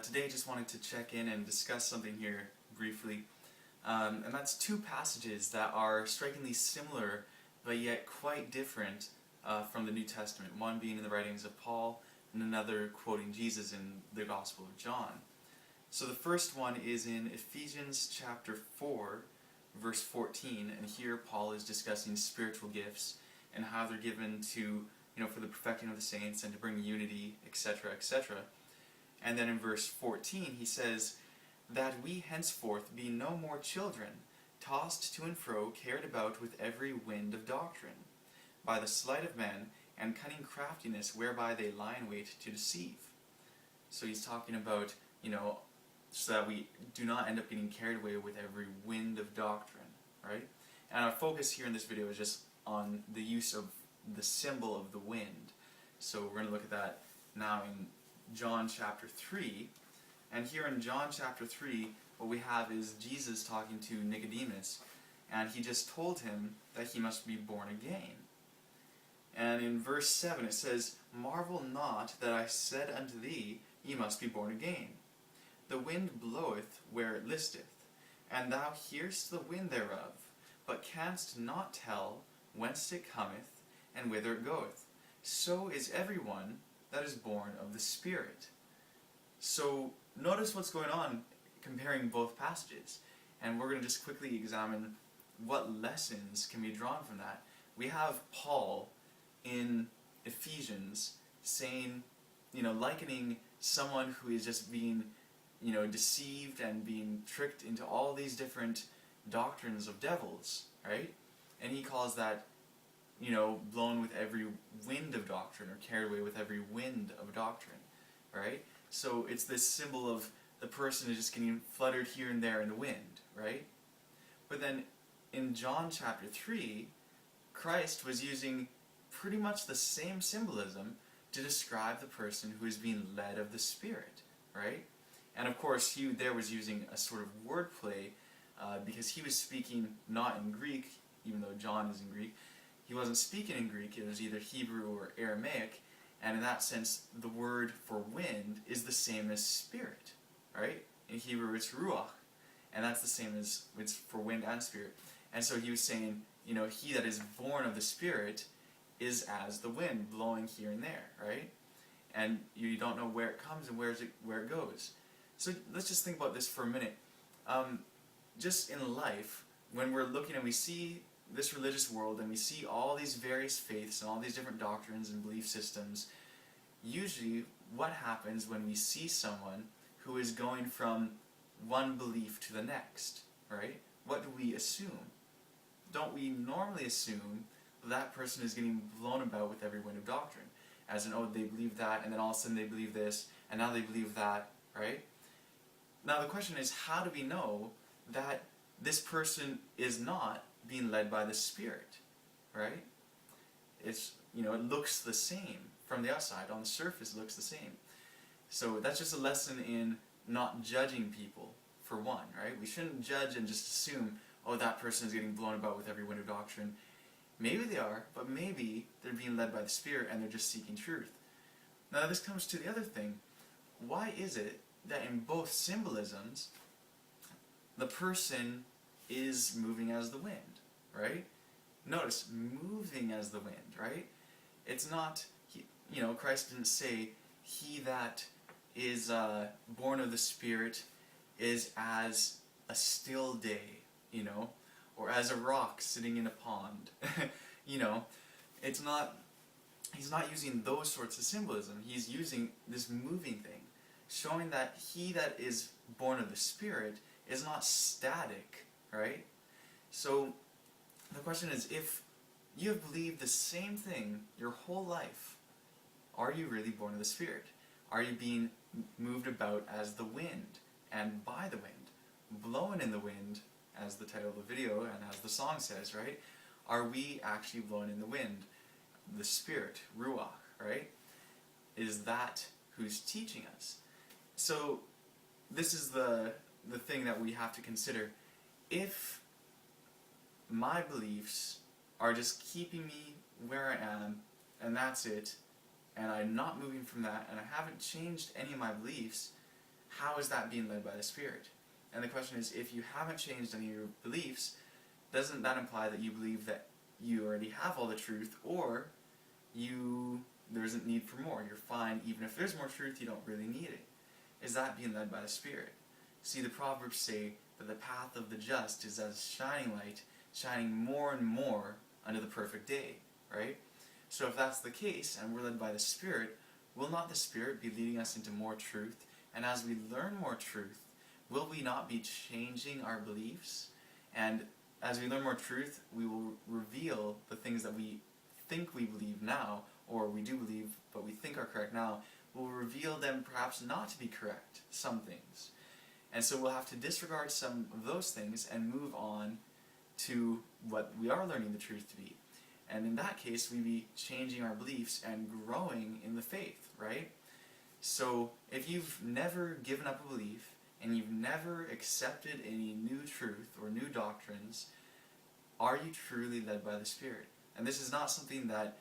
Today I just wanted to check in and discuss something here briefly, and that's two passages that are strikingly similar but yet quite different from the New Testament, one being in the writings of Paul and another quoting Jesus in the Gospel of John. So the first one is in Ephesians chapter 4, verse 14, and here Paul is discussing spiritual gifts and how they're given to, for the perfecting of the saints and to bring unity, etc., etc. And then in verse 14 he says, "That we henceforth be no more children, tossed to and fro, carried about with every wind of doctrine, by the sleight of men, and cunning craftiness whereby they lie in wait to deceive." So he's talking about, so that we do not end up getting carried away with every wind of doctrine, right? And our focus here in this video is just on the use of the symbol of the wind. So we're going to look at that now in John chapter 3. And here in John chapter 3, what we have is Jesus talking to Nicodemus, and he just told him that he must be born again. And in verse 7 it says, "Marvel not that I said unto thee, Ye must be born again. The wind bloweth where it listeth, and thou hearest the wind thereof, but canst not tell whence it cometh, and whither it goeth. So is everyone that is born of the Spirit." So notice what's going on comparing both passages, and we're going to just quickly examine what lessons can be drawn from that. We have Paul in Ephesians saying, likening someone who is just being, deceived and being tricked into all these different doctrines of devils, right? And he calls that, blown with every wind of doctrine, or carried away with every wind of doctrine, right? So it's this symbol of the person is just getting fluttered here and there in the wind, right? But then in John chapter 3, Christ was using pretty much the same symbolism to describe the person who is being led of the Spirit, right? And of course he there was using a sort of wordplay because he was speaking not in Greek, even though John is in Greek. He wasn't speaking in Greek, it was either Hebrew or Aramaic, and in that sense the word for wind is the same as spirit, right? In Hebrew it's ruach, and that's the same as it's for wind and spirit. And so he was saying, he that is born of the Spirit is as the wind blowing here and there, right? And you don't know where it comes and where it goes. So let's just think about this for a minute. Just in life, when we're looking and we see this religious world and we see all these various faiths and all these different doctrines and belief systems, usually what happens when we see someone who is going from one belief to the next, right? What do we assume? Don't we normally assume that person is getting blown about with every wind of doctrine? As in, they believe that, and then all of a sudden they believe this, and now they believe that, right? Now the question is, how do we know that this person is not being led by the Spirit, right? It's, it looks the same from the outside. On the surface it looks the same. So that's just a lesson in not judging people, for one, right? We shouldn't judge and just assume, that person is getting blown about with every wind of doctrine. Maybe they are, but maybe they're being led by the Spirit and they're just seeking truth. Now this comes to the other thing. Why is it that in both symbolisms the person is moving as the wind, right? Notice, moving as the wind, right? It's not, Christ didn't say, "He that is born of the Spirit is as a still day," or as a rock sitting in a pond. It's not, he's not using those sorts of symbolism. He's using this moving thing, showing that he that is born of the Spirit is not static, right? So the question is, if you have believed the same thing your whole life, are you really born of the Spirit? Are you being moved about as the wind and by the wind? Blowing in the wind, as the title of the video and as the song says, right? Are we actually blowing in the wind? The Spirit, ruach, right? Is that who's teaching us? So this is the thing that we have to consider. If my beliefs are just keeping me where I am, and that's it, and I'm not moving from that, and I haven't changed any of my beliefs, how is that being led by the Spirit? And the question is, if you haven't changed any of your beliefs, doesn't that imply that you believe that you already have all the truth, or there isn't need for more? You're fine, even if there's more truth, you don't really need it. Is that being led by the Spirit? See, the Proverbs say that the path of the just is as shining light, shining more and more unto the perfect day, right? So if that's the case, and we're led by the Spirit, will not the Spirit be leading us into more truth? And as we learn more truth, will we not be changing our beliefs? And as we learn more truth, we will reveal the things that we think we believe now, or we do believe but we think are correct now, we'll reveal them perhaps not to be correct, some things. And so we'll have to disregard some of those things and move on to what we are learning the truth to be. And in that case, we'd be changing our beliefs and growing in the faith, right? So if you've never given up a belief, and you've never accepted any new truth or new doctrines, are you truly led by the Spirit? And this is not something that,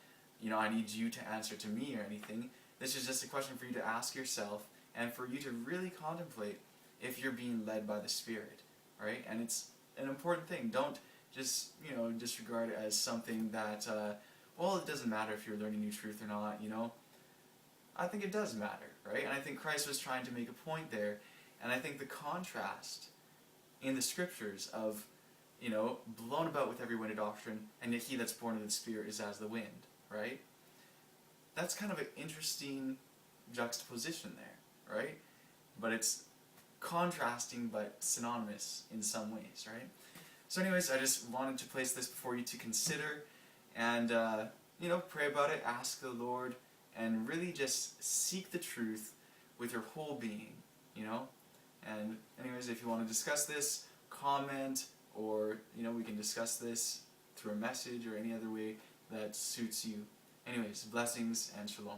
I need you to answer to me or anything. This is just a question for you to ask yourself and for you to really contemplate if you're being led by the Spirit, right? And it's an important thing. Don't just, disregard it as something that, it doesn't matter if you're learning new truth or not, I think it does matter, right? And I think Christ was trying to make a point there. And I think the contrast in the Scriptures of, blown about with every wind of doctrine, and yet he that's born of the Spirit is as the wind, right? That's kind of an interesting juxtaposition there, right? But it's contrasting but synonymous in some ways, right? So anyways, I just wanted to place this before you to consider and, pray about it, ask the Lord, and really just seek the truth with your whole being, And anyways, if you want to discuss this, comment, or, we can discuss this through a message or any other way that suits you. Anyways, blessings and shalom.